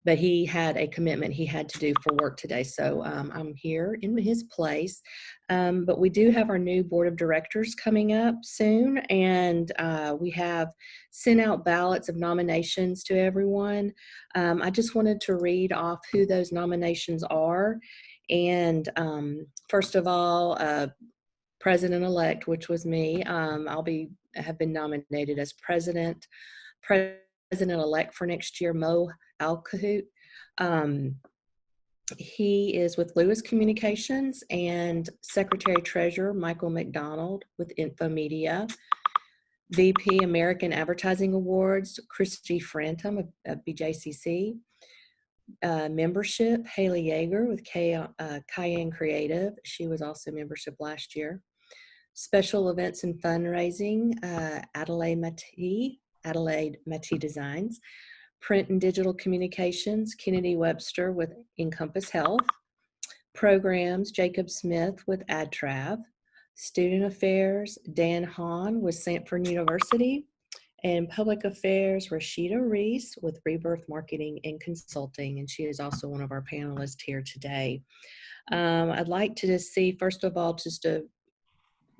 But he had a commitment he had to do for work today, so I'm here in his place. But we do have our new board of directors coming up soon, and we have sent out ballots of nominations to everyone. I just wanted to read off who those nominations are. And first of all, President-elect, which was me, have been nominated as President-elect for next year, Mo Alcahoot. He is with Lewis Communications, and Secretary-Treasurer Michael McDonald with Infomedia. VP American Advertising Awards, Christy Frantum of BJCC. Membership, Haley Yeager with Cayenne Creative. She was also membership last year. Special events and fundraising, Adelaide Matee Designs. Print and digital communications, Kennedy Webster with Encompass Health. Programs, Jacob Smith with AdTrav. Student affairs, Dan Hahn with Sanford University. And public affairs, Rashida Reese with Rebirth Marketing and Consulting, and she is also one of our panelists here today. I'd like to just see, first of all, just to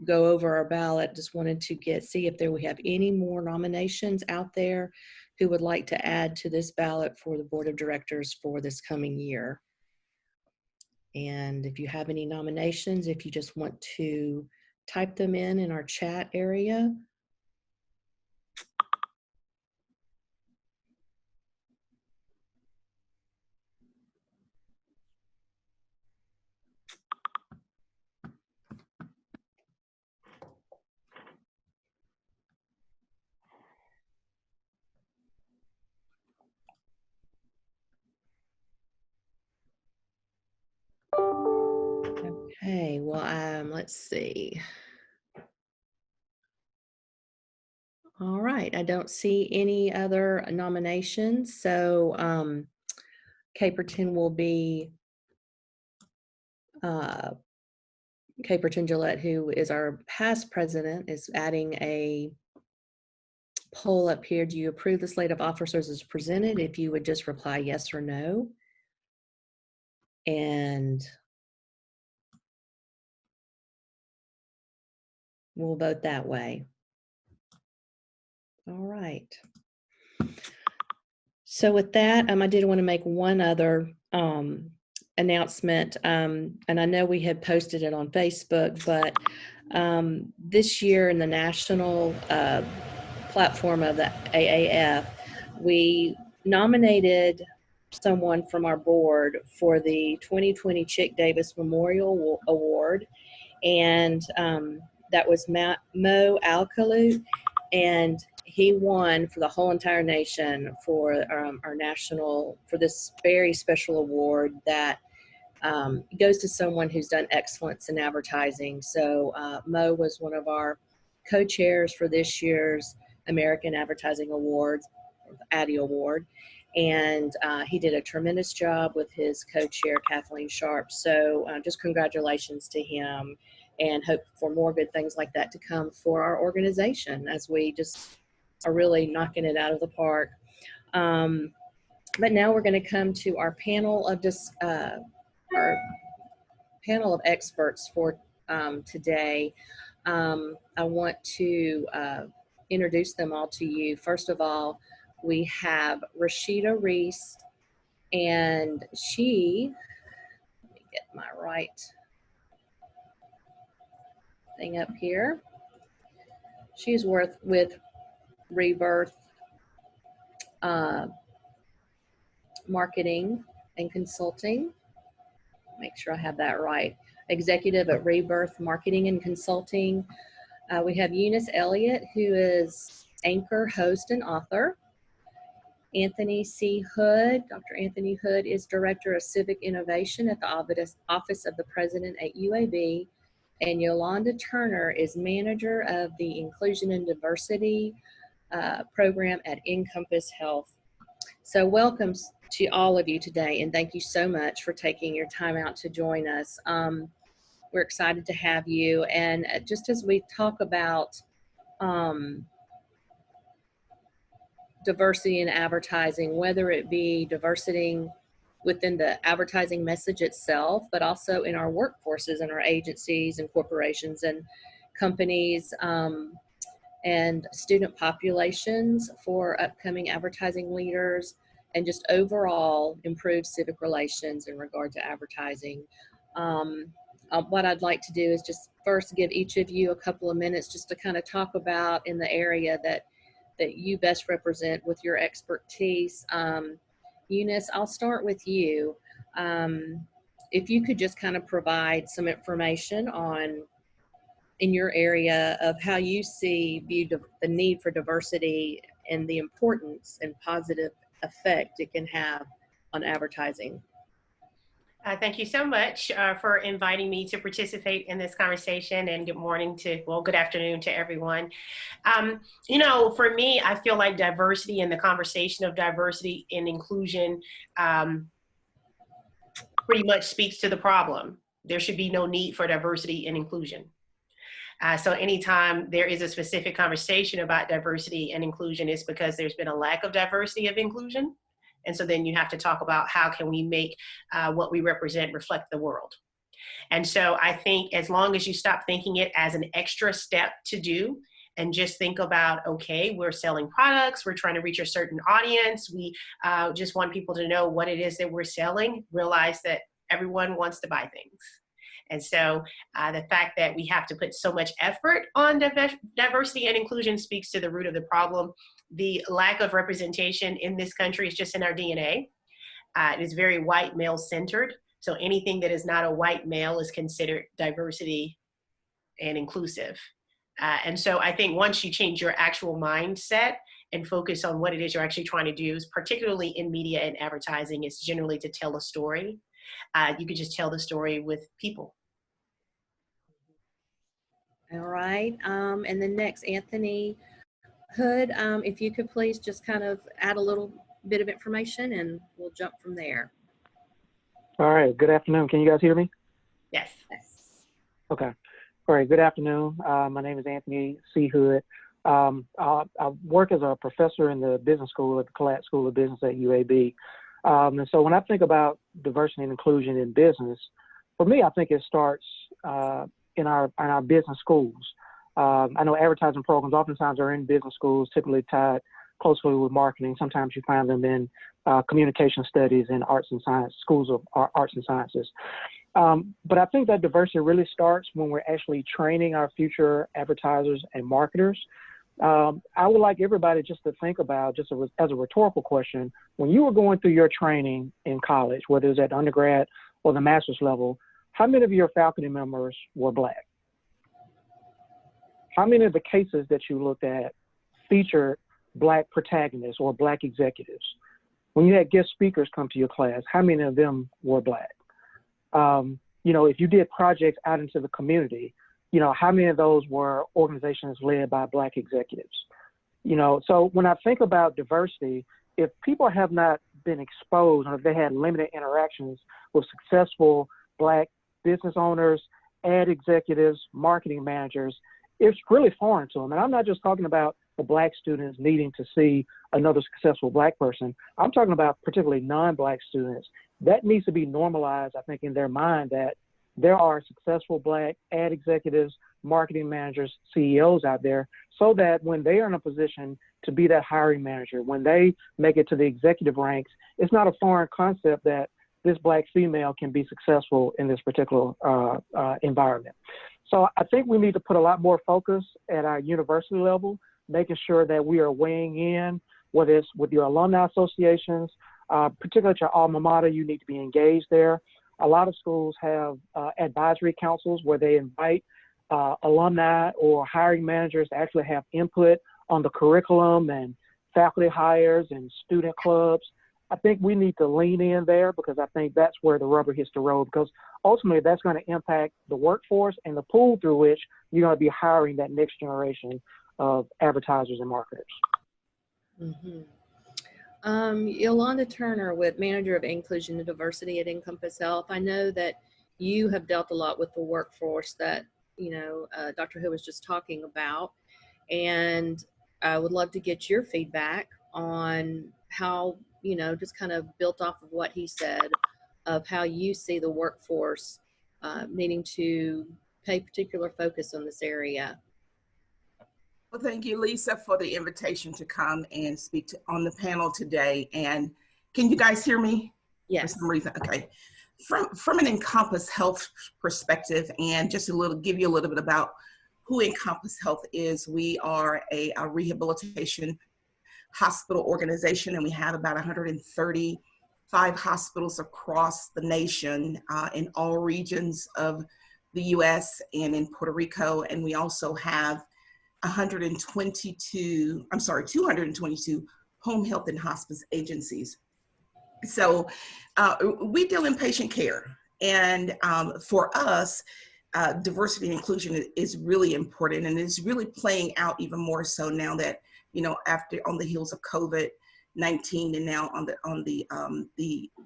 go over our ballot, just wanted to see if we have any more nominations out there who would like to add to this ballot for the board of directors for this coming year. And if you have any nominations, if you just want to type them in our chat area. Okay, well, let's see. All right, I don't see any other nominations, so Caperton will be Caperton Gillette, who is our past president, is adding a poll up here. Do you approve the slate of officers as presented? If you would just reply yes or no. And we'll vote that way. All right. So with that, I did want to make one other announcement, and I know we had posted it on Facebook, but this year in the national platform of the AAF, we nominated someone from our board for the 2020 Chick Davis Memorial Award, and that was Mo Alcahoot, and he won for the whole entire nation for our national, for this very special award that goes to someone who's done excellence in advertising. So Mo was one of our co-chairs for this year's American Advertising Awards, Addy Award, and he did a tremendous job with his co-chair, Kathleen Sharp. So just congratulations to him, and hope for more good things like that to come for our organization, as we just are really knocking it out of the park. But now we're going to come to our panel of experts for today. I want to introduce them all to you. First of all, we have Rashida Reese, and she, let me get my right thing up here. She's with Rebirth Marketing and Consulting. Make sure I have that right. Executive at Rebirth Marketing and Consulting. We have Eunice Elliott, who is anchor, host, and author. Anthony C. Hood. Dr. Anthony Hood is Director of Civic Innovation at the Office of the President at UAB. And Yolanda Turner is Manager of the Inclusion and Diversity Program at Encompass Health. So welcome to all of you today, and thank you so much for taking your time out to join us. We're excited to have you, and just as we talk about diversity in advertising, whether it be diversity within the advertising message itself, but also in our workforces and our agencies and corporations and companies, and student populations for upcoming advertising leaders, and just overall improve civic relations in regard to advertising. What I'd like to do is just first give each of you a couple of minutes just to kind of talk about in the area that you best represent with your expertise. Eunice, I'll start with you. If you could just kind of provide some information on in your area of how you view the need for diversity and the importance and positive effect it can have on advertising. Thank you so much for inviting me to participate in this conversation, and good afternoon to everyone. For me, I feel like diversity and the conversation of diversity and inclusion pretty much speaks to the problem. There should be no need for diversity and inclusion. So anytime there is a specific conversation about diversity and inclusion, it's because there's been a lack of diversity of inclusion. And so then you have to talk about how can we make what we represent reflect the world. And so I think as long as you stop thinking it as an extra step to do and just think about, okay, we're selling products, we're trying to reach a certain audience, we just want people to know what it is that we're selling, realize that everyone wants to buy things. And so the fact that we have to put so much effort on diversity and inclusion speaks to the root of the problem. The lack of representation in this country is just in our DNA. It is very white male centered. So anything that is not a white male is considered diversity and inclusive. And so I think once you change your actual mindset and focus on what it is you're actually trying to do, particularly in media and advertising, it's generally to tell a story. You could just tell the story with people. All right. And then next, Anthony Hood, if you could please just kind of add a little bit of information and we'll jump from there. All right. Good afternoon. Can you guys hear me? Yes. Okay. All right. Good afternoon. My name is Anthony C. Hood. I work as a professor in the business school at the Collette School of Business at UAB. And so when I think about diversity and inclusion in business, for me, I think it starts in our business schools. I know advertising programs oftentimes are in business schools, typically tied closely with marketing. Sometimes you find them in communication studies and arts and science, schools of arts and sciences. But I think that diversity really starts when we're actually training our future advertisers and marketers. I would like everybody just to think about, just as a rhetorical question, when you were going through your training in college, whether it's at undergrad or the master's level, how many of your faculty members were Black? How many of the cases that you looked at featured Black protagonists or Black executives? When you had guest speakers come to your class, how many of them were Black? If you did projects out into the community, how many of those were organizations led by Black executives? So when I think about diversity, if people have not been exposed or if they had limited interactions with successful Black business owners, ad executives, marketing managers, it's really foreign to them. And I'm not just talking about the Black students needing to see another successful Black person. I'm talking about particularly non-Black students. That needs to be normalized, I think, in their mind that there are successful Black ad executives, marketing managers, CEOs out there, so that when they are in a position to be that hiring manager, when they make it to the executive ranks, it's not a foreign concept that this Black female can be successful in this particular environment. So I think we need to put a lot more focus at our university level, making sure that we are weighing in, whether it's with your alumni associations, particularly at your alma mater, you need to be engaged there. A lot of schools have advisory councils where they invite alumni or hiring managers to actually have input on the curriculum and faculty hires and student clubs. I think we need to lean in there because I think that's where the rubber hits the road, because ultimately that's going to impact the workforce and the pool through which you're going to be hiring that next generation of advertisers and marketers. Mm-hmm. Yolanda Turner, with Manager of Inclusion and Diversity at Encompass Health. I know that you have dealt a lot with the workforce that, Dr. Hood was just talking about, and I would love to get your feedback on how, you know, just kind of built off of what he said, of how you see the workforce needing to pay particular focus on this area. Well, thank you, Lisa, for the invitation to come and speak on the panel today. And can you guys hear me? Yes. For some reason, okay. From an Encompass Health perspective, and just give you a little bit about who Encompass Health is. We are a rehabilitation hospital organization, and we have about 135 hospitals across the nation in all regions of the U.S. and in Puerto Rico. And we also have 222 home health and hospice agencies. So we deal in patient care. And for us, diversity and inclusion is really important, and it's really playing out even more so now that, you know, on the heels of COVID-19 and now on the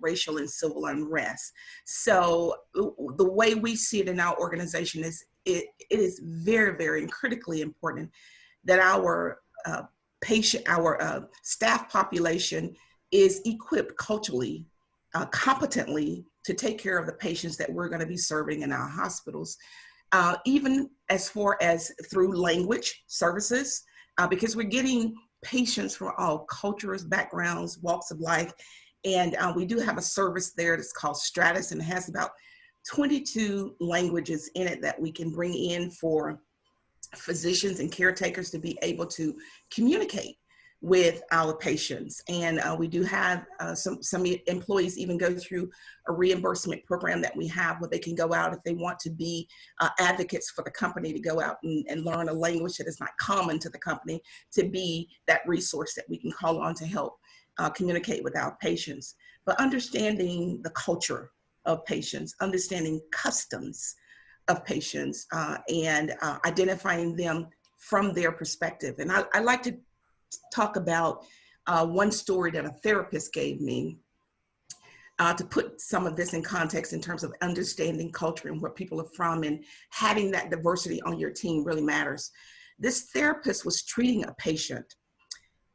racial and civil unrest. So the way we see it in our organization is it is very, very critically important that our staff population is equipped culturally, competently to take care of the patients that we're going to be serving in our hospitals, even as far as through language services, because we're getting patients from all cultures, backgrounds, walks of life. And we do have a service there that's called Stratus, and it has about 22 languages in it that we can bring in for physicians and caretakers to be able to communicate with our patients. And we do have some employees even go through a reimbursement program that we have where they can go out if they want to be advocates for the company, to go out and learn a language that is not common to the company, to be that resource that we can call on to help communicate with our patients. But understanding the culture of patients, understanding customs of patients, and identifying them from their perspective. And I like to talk about one story that a therapist gave me to put some of this in context in terms of understanding culture and where people are from, and having that diversity on your team really matters. This therapist was treating a patient,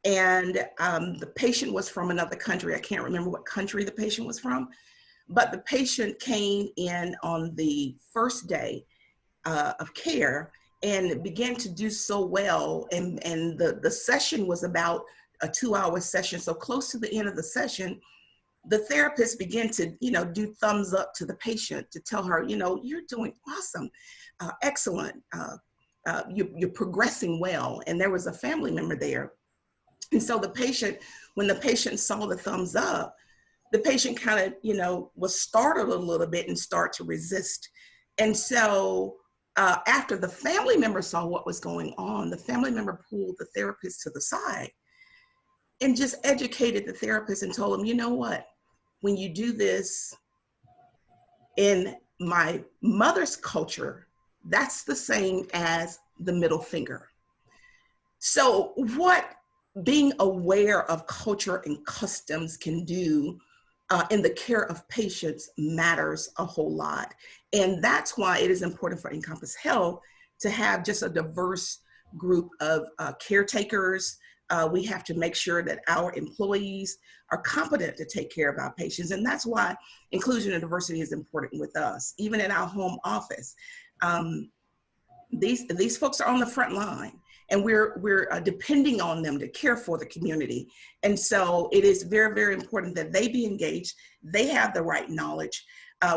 and the patient was from another country. I can't remember what country the patient was from, but the patient came in on the first day of care and began to do so well. And the session was about a 2-hour session. So close to the end of the session, the therapist began to, do thumbs up to the patient to tell her, you're doing awesome, excellent, you're progressing well. And there was a family member there. And so the patient, when the patient saw the thumbs up, the patient kind of, was startled a little bit and started to resist. And so after the family member saw what was going on, the family member pulled the therapist to the side and just educated the therapist and told him, you know what, when you do this in my mother's culture, that's the same as the middle finger. So what being aware of culture and customs can do in the care of patients matters a whole lot. And that's why it is important for Encompass Health to have just a diverse group of caretakers. We have to make sure that our employees are competent to take care of our patients. And that's why inclusion and diversity is important with us. Even in our home office, these folks are on the front line, and we're depending on them to care for the community. And so it is very, very important that they be engaged. They have the right knowledge.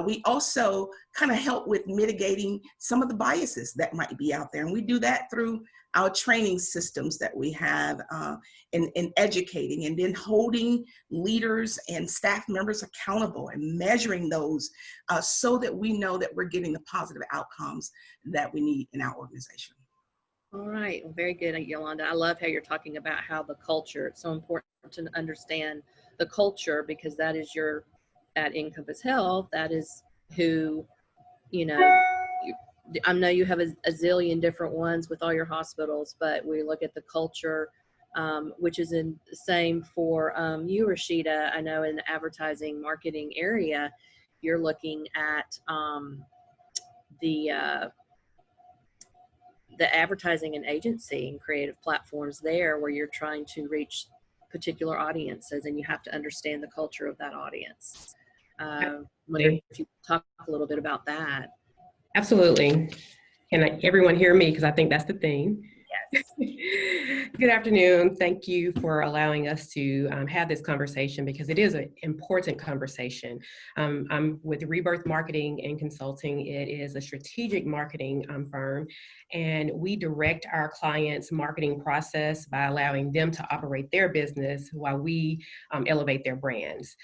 We also kind of help with mitigating some of the biases that might be out there. And we do that through our training systems that we have in educating, and then holding leaders and staff members accountable and measuring those so that we know that we're getting the positive outcomes that we need in our organization. All right, well, very good, Yolanda. I love how you're talking about how the culture, it's so important to understand the culture, because that is at Encompass Health, that is who, I know you have a zillion different ones with all your hospitals, but we look at the culture, which is in the same for you, Rashida. I know in the advertising marketing area, you're looking at the advertising and agency and creative platforms there, where you're trying to reach particular audiences, and you have to understand the culture of that audience. Wonder if you talk a little bit about that. Absolutely. Can everyone hear me? Because I think that's the thing. Yes. Good afternoon. Thank you for allowing us to have this conversation, because it is an important conversation. I'm with Rebirth Marketing and Consulting. It is a strategic marketing firm, and we direct our clients' marketing process by allowing them to operate their business while we elevate their brands.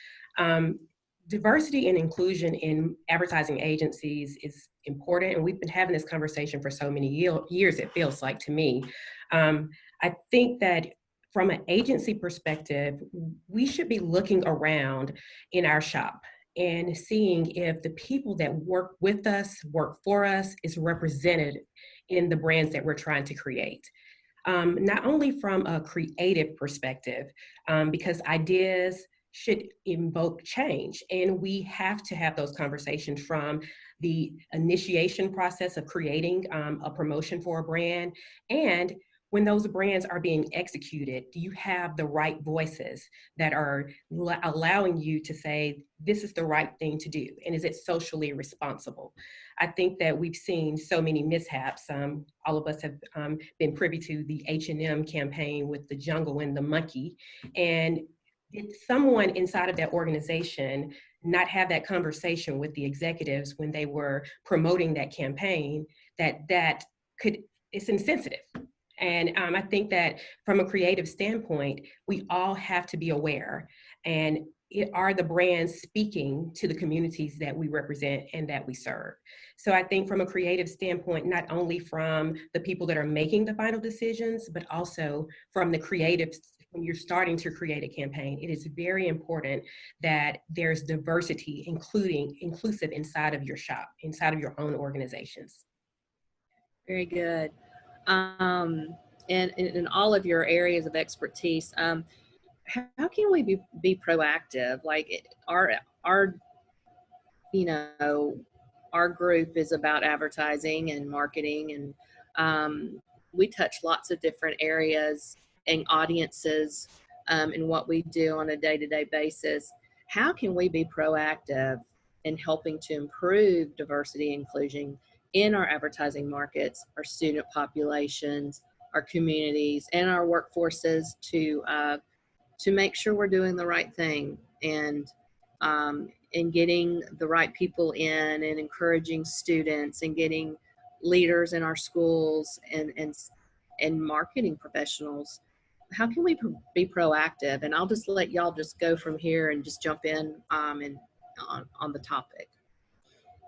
Diversity and inclusion in advertising agencies is important, and we've been having this conversation for so many years, it feels like to me. I think that from an agency perspective, we should be looking around in our shop and seeing if the people that work with us, work for us, is represented in the brands that we're trying to create. Not only from a creative perspective, because ideas should invoke change. And we have to have those conversations from the initiation process of creating a promotion for a brand. And when those brands are being executed, do you have the right voices that are allowing you to say, this is the right thing to do? And is it socially responsible? I think that we've seen so many mishaps. All of us have been privy to the H&M campaign with the jungle and the monkey. And did someone inside of that organization not have that conversation with the executives when they were promoting that campaign, it's insensitive? And I think that from a creative standpoint, we all have to be aware. And are the brands speaking to the communities that we represent and that we serve? So I think from a creative standpoint, not only from the people that are making the final decisions, but also from the creatives. When you're starting to create a campaign, it is very important that there's diversity, inclusive inside of your shop, inside of your own organizations. Very good. And in all of your areas of expertise, how can we be proactive? Like our group is about advertising and marketing, and we touch lots of different areas and audiences in what we do on a day-to-day basis. How can we be proactive in helping to improve diversity and inclusion in our advertising markets, our student populations, our communities, and our workforces to make sure we're doing the right thing and getting the right people in, and encouraging students, and getting leaders in our schools and marketing professionals? How can we be proactive? And I'll just let y'all just go from here and just jump in and on the topic.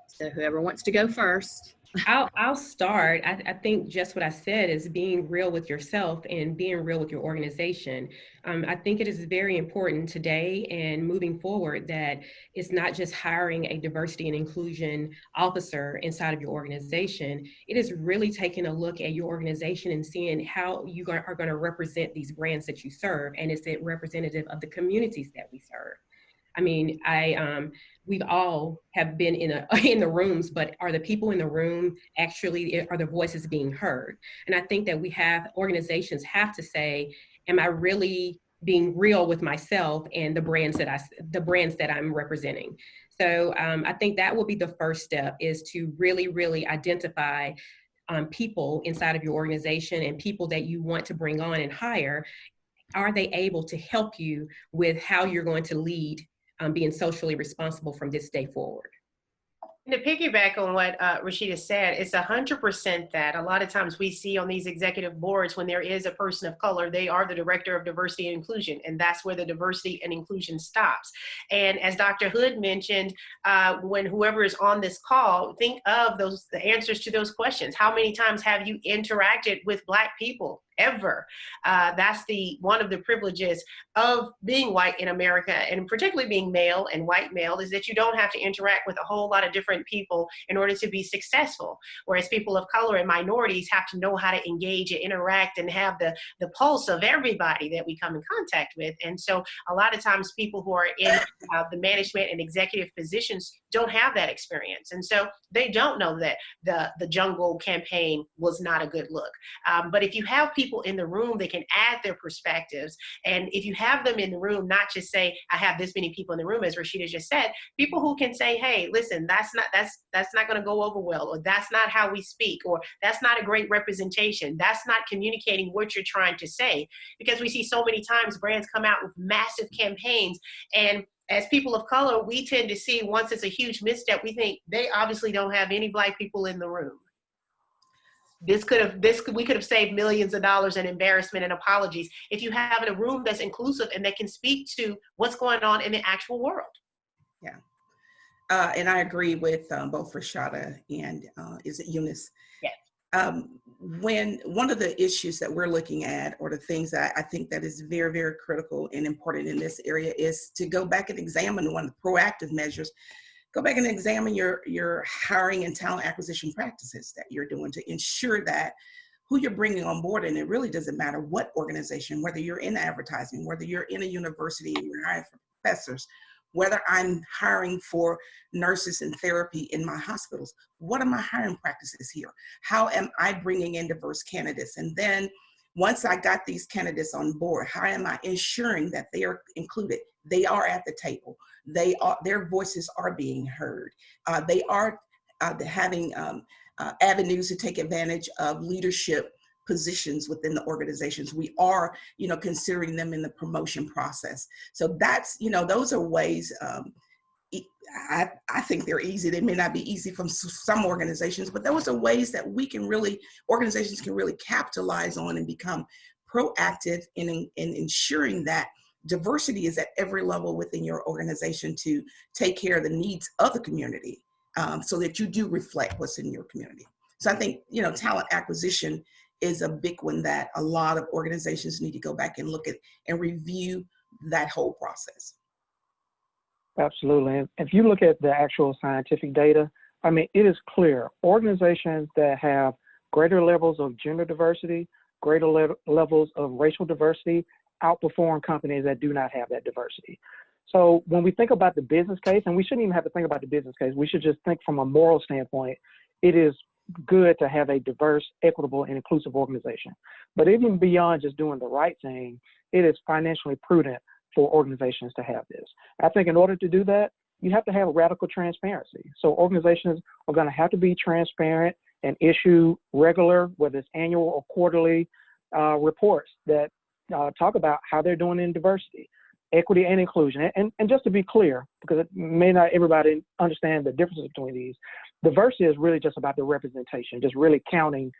So whoever wants to go first. I'll start. I think just what I said is being real with yourself and being real with your organization. I think it is very important today and moving forward that it's not just hiring a diversity and inclusion officer inside of your organization. It is really taking a look at your organization and seeing how you are going to represent these brands that you serve, and is it representative of the communities that we serve? I mean, we all have been in the rooms, but are the people in the room actually, are the voices being heard? And I think that organizations have to say, am I really being real with myself and the brands that I'm representing? So I think that will be the first step, is to really, really identify people inside of your organization and people that you want to bring on and hire. Are they able to help you with how you're going to lead being socially responsible from this day forward? And to piggyback on what Rashida said, it's 100% that. A lot of times we see on these executive boards, when there is a person of color, they are the director of diversity and inclusion, and that's where the diversity and inclusion stops. And as Dr. Hood mentioned, when whoever is on this call, think of the answers to those questions. How many times have you interacted with Black people? Ever. That's one of the privileges of being white in America, and particularly being male and white male, is that you don't have to interact with a whole lot of different people in order to be successful. Whereas people of color and minorities have to know how to engage and interact and have the pulse of everybody that we come in contact with. And so a lot of times people who are in the management and executive positions don't have that experience. And so they don't know that the jungle campaign was not a good look. But if you have people in the room, they can add their perspectives. And if you have them in the room, not just say, I have this many people in the room, as Rashida just said, people who can say, hey, listen, that's not going to go over well, or that's not how we speak, or that's not a great representation. That's not communicating what you're trying to say. Because we see so many times brands come out with massive campaigns, and as people of color, we tend to see once it's a huge misstep, we think they obviously don't have any Black people in the room. We could have saved millions of dollars in embarrassment and apologies if you have a room that's inclusive and that can speak to what's going on in the actual world. Yeah. And I agree with both Rashida and is it Eunice? Yeah. When one of the issues that we're looking at, or the things that I think that is very, very critical and important in this area, is to go back and examine one of the proactive measures. Go back and examine your hiring and talent acquisition practices that you're doing to ensure that who you're bringing on board, and it really doesn't matter what organization, whether you're in advertising, whether you're in a university and you're hiring for professors, whether I'm hiring for nurses and therapy in my hospitals, what are my hiring practices here? How am I bringing in diverse candidates? And then once I got these candidates on board, how am I ensuring that they are included? They are at the table. Their voices are being heard. They are having avenues to take advantage of leadership positions within the organizations. We are, considering them in the promotion process. So that's, those are ways, I think they're easy. They may not be easy from some organizations, but those are ways that organizations can really capitalize on and become proactive in ensuring that diversity is at every level within your organization to take care of the needs of the community, so that you do reflect what's in your community. So I think, talent acquisition is a big one that a lot of organizations need to go back and look at and review that whole process. Absolutely. And if you look at the actual scientific data, it is clear organizations that have greater levels of gender diversity, greater levels of racial diversity outperform companies that do not have that diversity. So when we think about the business case, and we shouldn't even have to think about the business case, we should just think from a moral standpoint, it is good to have a diverse, equitable, and inclusive organization. But even beyond just doing the right thing, it is financially prudent for organizations to have this. I think in order to do that, you have to have radical transparency. So organizations are going to have to be transparent and issue regular, whether it's annual or quarterly, reports that talk about how they're doing in diversity, equity, and inclusion. And just to be clear, because it may not everybody understand the differences between these, diversity is really just about the representation, just really counting,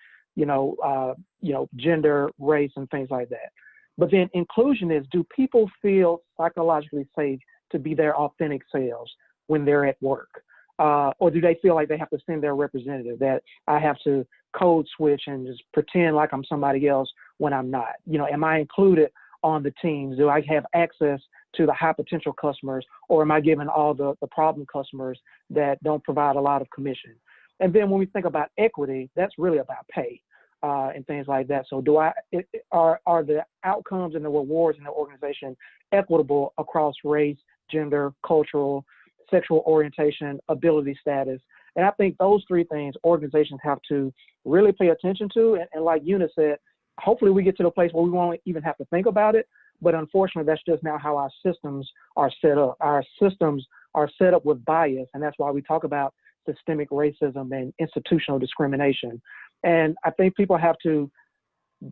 gender, race, and things like that. But then inclusion is, do people feel psychologically safe to be their authentic selves when they're at work? Or do they feel like they have to send their representative, that I have to code switch and just pretend like I'm somebody else when I'm not? Am I included on the teams? Do I have access to the high potential customers, or am I giving all the problem customers that don't provide a lot of commission? And then when we think about equity, that's really about pay and things like that. So are the outcomes and the rewards in the organization equitable across race, gender, cultural, sexual orientation, ability status? And I think those three things organizations have to really pay attention to. And like Eunice said, hopefully we get to the place where we won't even have to think about it. But unfortunately, that's just now how our systems are set up. Our systems are set up with bias, and that's why we talk about systemic racism and institutional discrimination. And I think people have to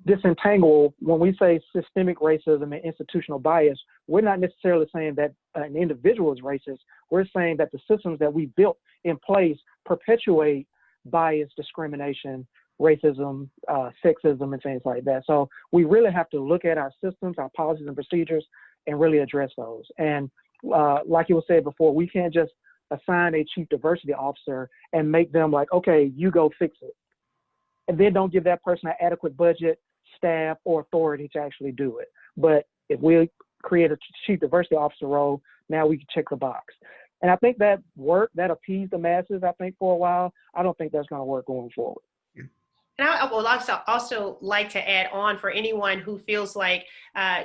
disentangle, when we say systemic racism and institutional bias, we're not necessarily saying that an individual is racist. We're saying that the systems that we built in place perpetuate bias, discrimination, racism, sexism, and things like that. So we really have to look at our systems, our policies and procedures, and really address those. And like you was said before, we can't just assign a chief diversity officer and make them like, okay, you go fix it. And then don't give that person an adequate budget, staff, or authority to actually do it. But if we create a chief diversity officer role, now we can check the box. And I think that that appeased the masses, I think, for a while. I don't think that's going to work going forward. And I would also like to add on, for anyone who feels like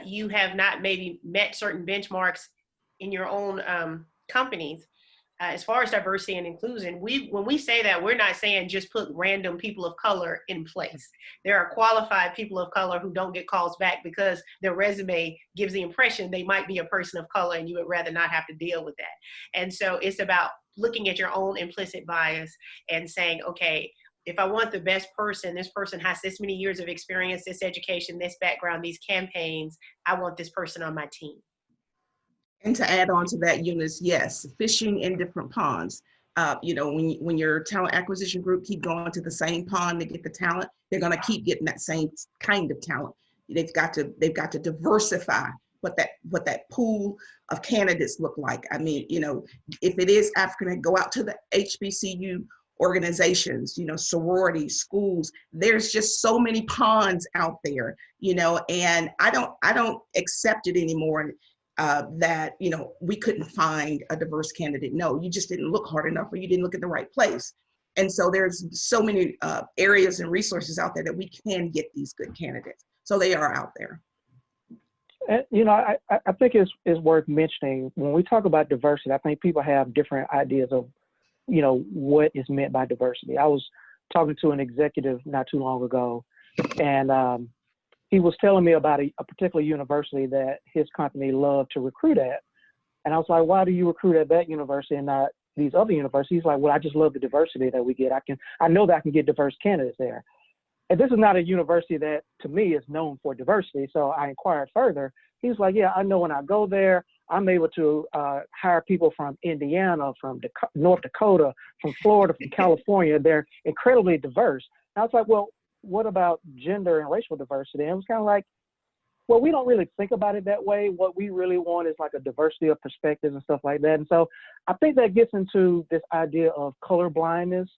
you have not maybe met certain benchmarks in your own companies, as far as diversity and inclusion, when we say that, we're not saying just put random people of color in place. There are qualified people of color who don't get calls back because their resume gives the impression they might be a person of color, and you would rather not have to deal with that. And so it's about looking at your own implicit bias and saying, okay, if I want the best person, this person has this many years of experience, this education, this background, these campaigns, I want this person on my team. And to add on to that, Eunice, yes, fishing in different ponds. You know, when your talent acquisition group keep going to the same pond to get the talent, they're going to keep getting that same kind of talent. They've got to diversify what that pool of candidates look like. I mean, you know, if it is African, go out to the HBCU organizations, you know, sororities, schools. There's just so many ponds out there, you know, and I don't accept it anymore. That, you know, we couldn't find a diverse candidate. No, you just didn't look hard enough, or you didn't look in the right place. And so there's so many areas and resources out there that we can get these good candidates. So they are out there. And, you know, I think it's worth mentioning when we talk about diversity. I think people have different ideas of, you know, what is meant by diversity. I was talking to an executive not too long ago, and he was telling me about a particular university that his company loved to recruit at. And I was like, why do you recruit at that university and not these other universities? He's like, well, I just love the diversity that we get. I know that I can get diverse candidates there. And this is not a university that, to me, is known for diversity. So I inquired further. He was like, yeah, I know when I go there, I'm able to hire people from Indiana, from North Dakota, from Florida, from California. They're incredibly diverse. And I was like, well, what about gender and racial diversity? And it was kind of like, well, we don't really think about it that way. What we really want is like a diversity of perspectives and stuff like that. And so I think that gets into this idea of color blindness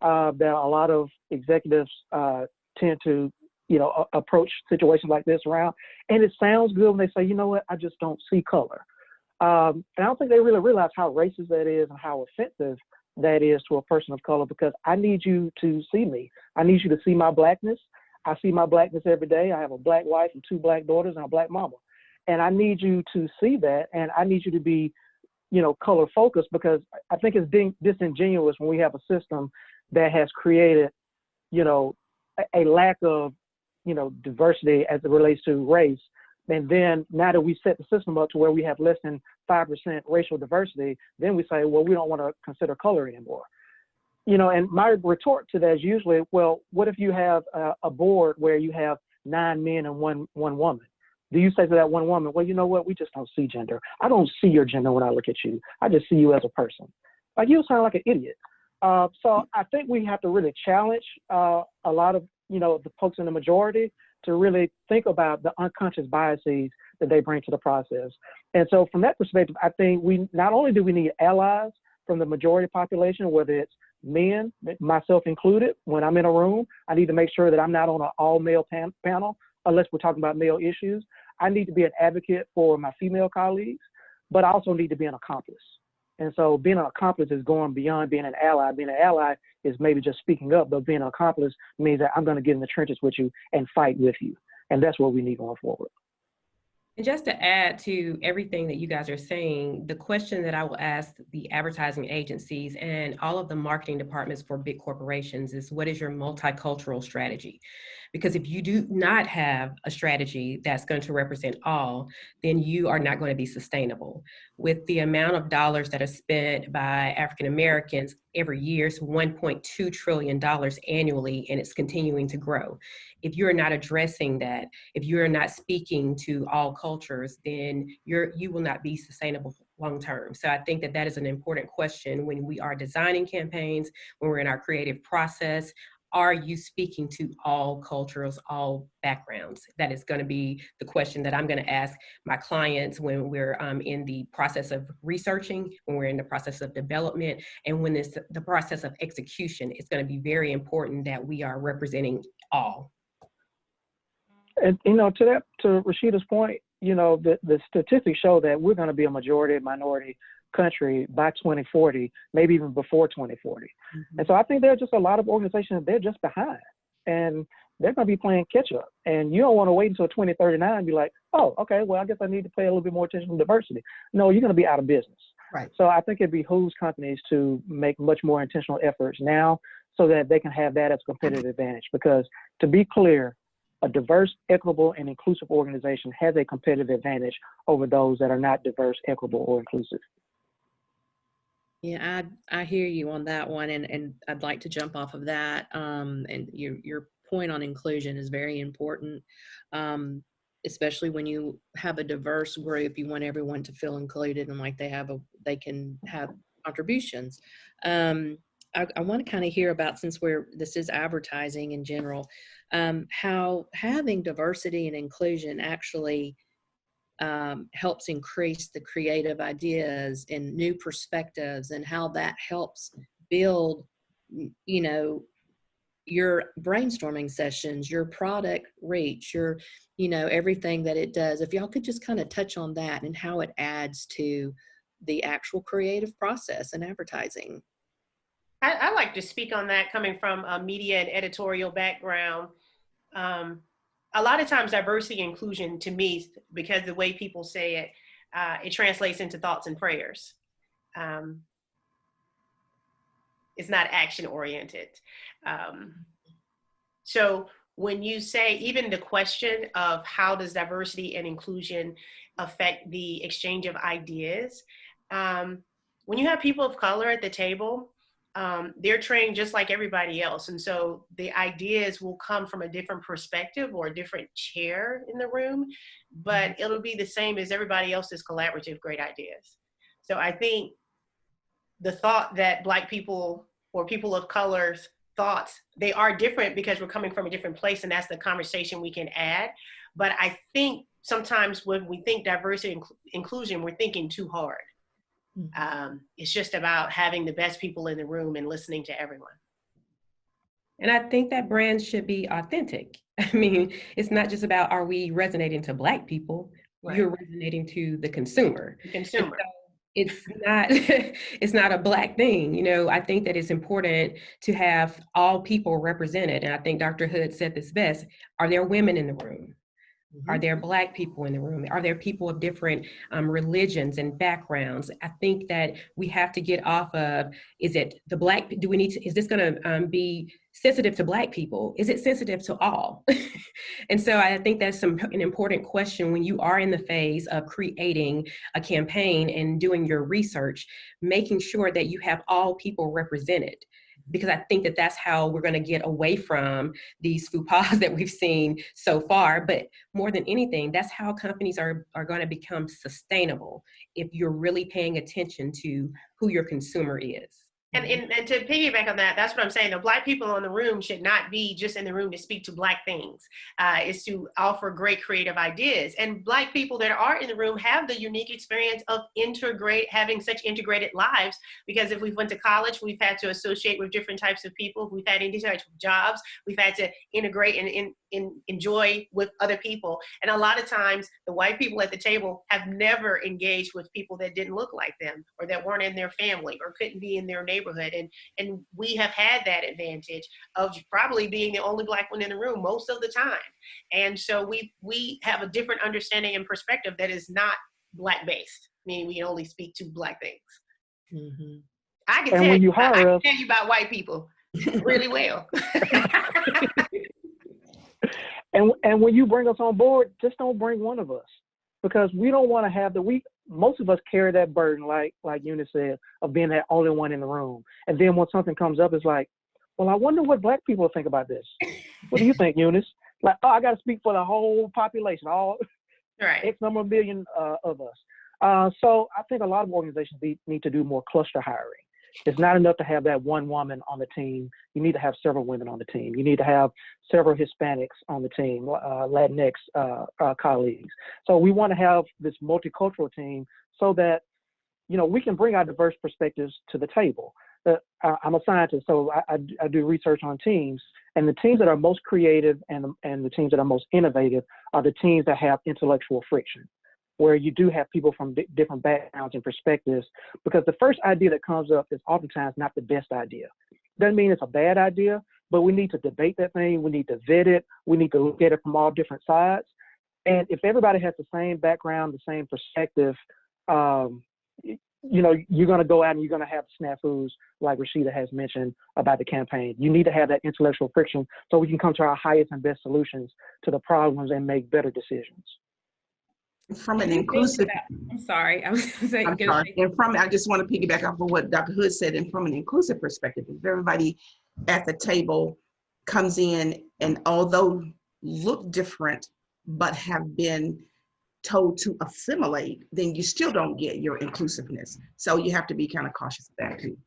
that a lot of executives tend to, you know, approach situations like this around. And it sounds good when they say, you know what, I just don't see color. And I don't think they really realize how racist that is and how offensive that is to a person of color, because I need you to see me. I need you to see my blackness. I see my blackness every day. I have a black wife and 2 black daughters and a black mama. And I need you to see that. And I need you to be, you know, color focused, because I think it's being disingenuous when we have a system that has created, you know, a lack of, you know, diversity as it relates to race. And then now that we set the system up to where we have less than 5% racial diversity, then we say, well, we don't want to consider color anymore. You know, and my retort to that is usually, well, what if you have a board where you have 9 men and one woman? Do you say to that one woman, well, you know what, we just don't see gender. I don't see your gender when I look at you. I just see you as a person. Like, you sound like an idiot. So I think we have to really challenge a lot of, you know, the folks in the majority to really think about the unconscious biases that they bring to the process. And so from that perspective, I think we not only do we need allies from the majority population, whether it's men, myself included. When I'm in a room, I need to make sure that I'm not on an all-male panel, unless we're talking about male issues. I need to be an advocate for my female colleagues, but I also need to be an accomplice. And so being an accomplice is going beyond being an ally. Being an ally is maybe just speaking up, but being an accomplice means that I'm going to get in the trenches with you and fight with you. And that's what we need going forward. And just to add to everything that you guys are saying, the question that I will ask the advertising agencies and all of the marketing departments for big corporations is, what is your multicultural strategy? Because if you do not have a strategy that's going to represent all, then you are not going to be sustainable. With the amount of dollars that are spent by African Americans every year, it's $1.2 trillion annually, and it's continuing to grow. If you're not addressing that, if you're not speaking to all cultures, then you will not be sustainable long term. So I think that that is an important question when we are designing campaigns, when we're in our creative process. Are you speaking to all cultures, all backgrounds? That is going to be the question that I'm going to ask my clients when we're in the process of researching, when we're in the process of development, and when it's the process of execution. It's going to be very important that we are representing all. And, you know, to Rashida's point, you know, the statistics show that we're going to be a majority minority country by 2040, maybe even before 2040. Mm-hmm. And so I think there are just a lot of organizations, they're just behind, and they're going to be playing catch up. And you don't want to wait until 2039 and be like, oh, okay, well, I guess I need to pay a little bit more attention to diversity. No, you're going to be out of business. Right. So I think it behooves companies to make much more intentional efforts now so that they can have that as a competitive advantage. Because to be clear, a diverse, equitable, and inclusive organization has a competitive advantage over those that are not diverse, equitable, or inclusive. Yeah, I hear you on that one, and I'd like to jump off of that. And your point on inclusion is very important, especially when you have a diverse group. You want everyone to feel included and like they can have contributions. I want to kind of hear about, since this is advertising in general, how having diversity and inclusion actually helps increase the creative ideas and new perspectives, and how that helps build, your brainstorming sessions, your product reach, everything that it does. If y'all could just kind of touch on that and how it adds to the actual creative process and advertising. I like to speak on that, coming from a media and editorial background. A lot of times diversity and inclusion, to me, because the way people say it, it translates into thoughts and prayers. It's not action oriented. So when you say, even the question of how does diversity and inclusion affect the exchange of ideas, when you have people of color at the table, they're trained just like everybody else. And so the ideas will come from a different perspective or a different chair in the room, but it'll be the same as everybody else's collaborative great ideas. So I think the thought that Black people or people of color's thoughts, they are different because we're coming from a different place, and that's the conversation we can add. But I think sometimes when we think diversity and inclusion, we're thinking too hard. It's just about having the best people in the room and listening to everyone. And I think that brands should be authentic. I mean, it's not just about, are we resonating to Black people? Right. You're resonating to the consumer. The consumer. It's not it's not a Black thing. I think that it's important to have all people represented. And I think Dr. Hood said this best. Are there women in the room? Are there Black people in the room? Are there people of different religions and backgrounds? I think that we have to get off of, is it the Black, is this gonna be sensitive to Black people? Is it sensitive to all? And so I think that's an important question when you are in the phase of creating a campaign and doing your research, making sure that you have all people represented. Because I think that that's how we're going to get away from these faux pas that we've seen so far. But more than anything, that's how companies are going to become sustainable, if you're really paying attention to who your consumer is. And to piggyback on that, that's what I'm saying. The Black people in the room should not be just in the room to speak to Black things. It's to offer great creative ideas. And Black people that are in the room have the unique experience of having such integrated lives. Because if we went to college, we've had to associate with different types of people. We've had different types of jobs. We've had to integrate and enjoy with other people. And a lot of times, the white people at the table have never engaged with people that didn't look like them, or that weren't in their family, or couldn't be in their neighborhood. And we have had that advantage of probably being the only Black one in the room most of the time. And so we have a different understanding and perspective that is not Black based, meaning we only speak to Black things. Mm-hmm. I can tell you about white people really well. And when you bring us on board, just don't bring one of us, because we don't want to have most of us carry that burden, like Eunice said, of being that only one in the room. And then when something comes up, it's like, well, I wonder what Black people think about this. What do you think, Eunice? Like, oh, I got to speak for the whole population, all right. X number of million of us. So I think a lot of organizations need to do more cluster hiring. It's not enough to have that one woman on the team. You need to have several women on the team. You need to have several Hispanics on the team, Latinx colleagues. So we want to have this multicultural team so that, we can bring our diverse perspectives to the table. I'm a scientist, so I do research on teams, and the teams that are most creative and the teams that are most innovative are the teams that have intellectual friction, where you do have people from different backgrounds and perspectives, because the first idea that comes up is oftentimes not the best idea. Doesn't mean it's a bad idea, but we need to debate that thing. We need to vet it. We need to look at it from all different sides. And if everybody has the same background, the same perspective, you're going to go out and you're going to have snafus like Rashida has mentioned about the campaign. You need to have that intellectual friction so we can come to our highest and best solutions to the problems and make better decisions. From an inclusive, I'm sorry, I was saying, I'm sorry. And I just want to piggyback off of what Dr. Hood said, and from an inclusive perspective, if everybody at the table comes in and although look different, but have been told to assimilate, then you still don't get your inclusiveness. So you have to be kind of cautious of that too.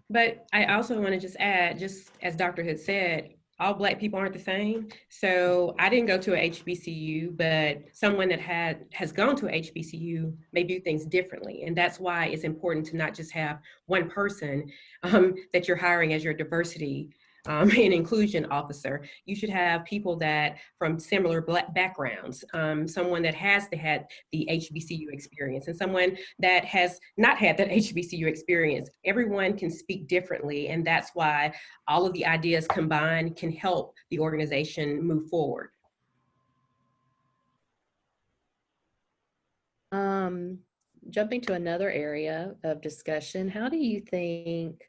But I also want to just add, just as Dr. Hood said, all Black people aren't the same. So I didn't go to a HBCU, but someone that has gone to a HBCU may do things differently. And that's why it's important to not just have one person that you're hiring as your diversity and inclusion officer. You should have people that from similar Black backgrounds, someone that has had the HBCU experience and someone that has not had that HBCU experience. Everyone can speak differently, and that's why all of the ideas combined can help the organization move forward. Jumping to another area of discussion, how do you think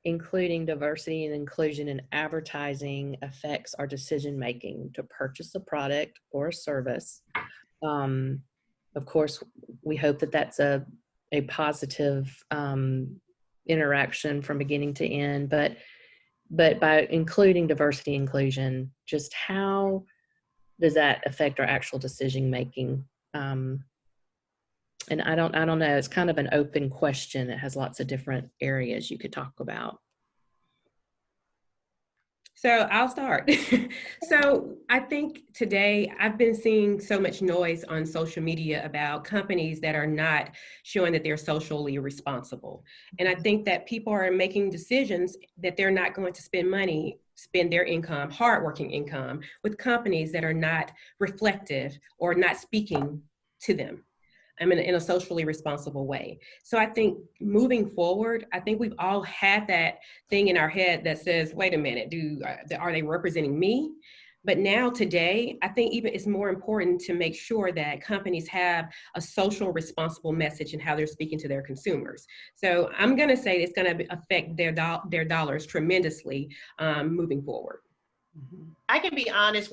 including diversity and inclusion in advertising affects our decision making to purchase a product or a service? Of course, we hope that that's a positive interaction from beginning to end, but by including diversity and inclusion, just how does that affect our actual decision making? And I don't know, it's kind of an open question. It has lots of different areas you could talk about. So I'll start. So I think today I've been seeing so much noise on social media about companies that are not showing that they're socially responsible. And I think that people are making decisions that they're not going to spend their income, hardworking income, with companies that are not reflective or not speaking to them in a socially responsible way. So I think moving forward, I think we've all had that thing in our head that says, wait a minute, are they representing me? But now today, I think even it's more important to make sure that companies have a social responsible message in how they're speaking to their consumers. So I'm gonna say it's gonna affect their dollars tremendously moving forward. I can be honest,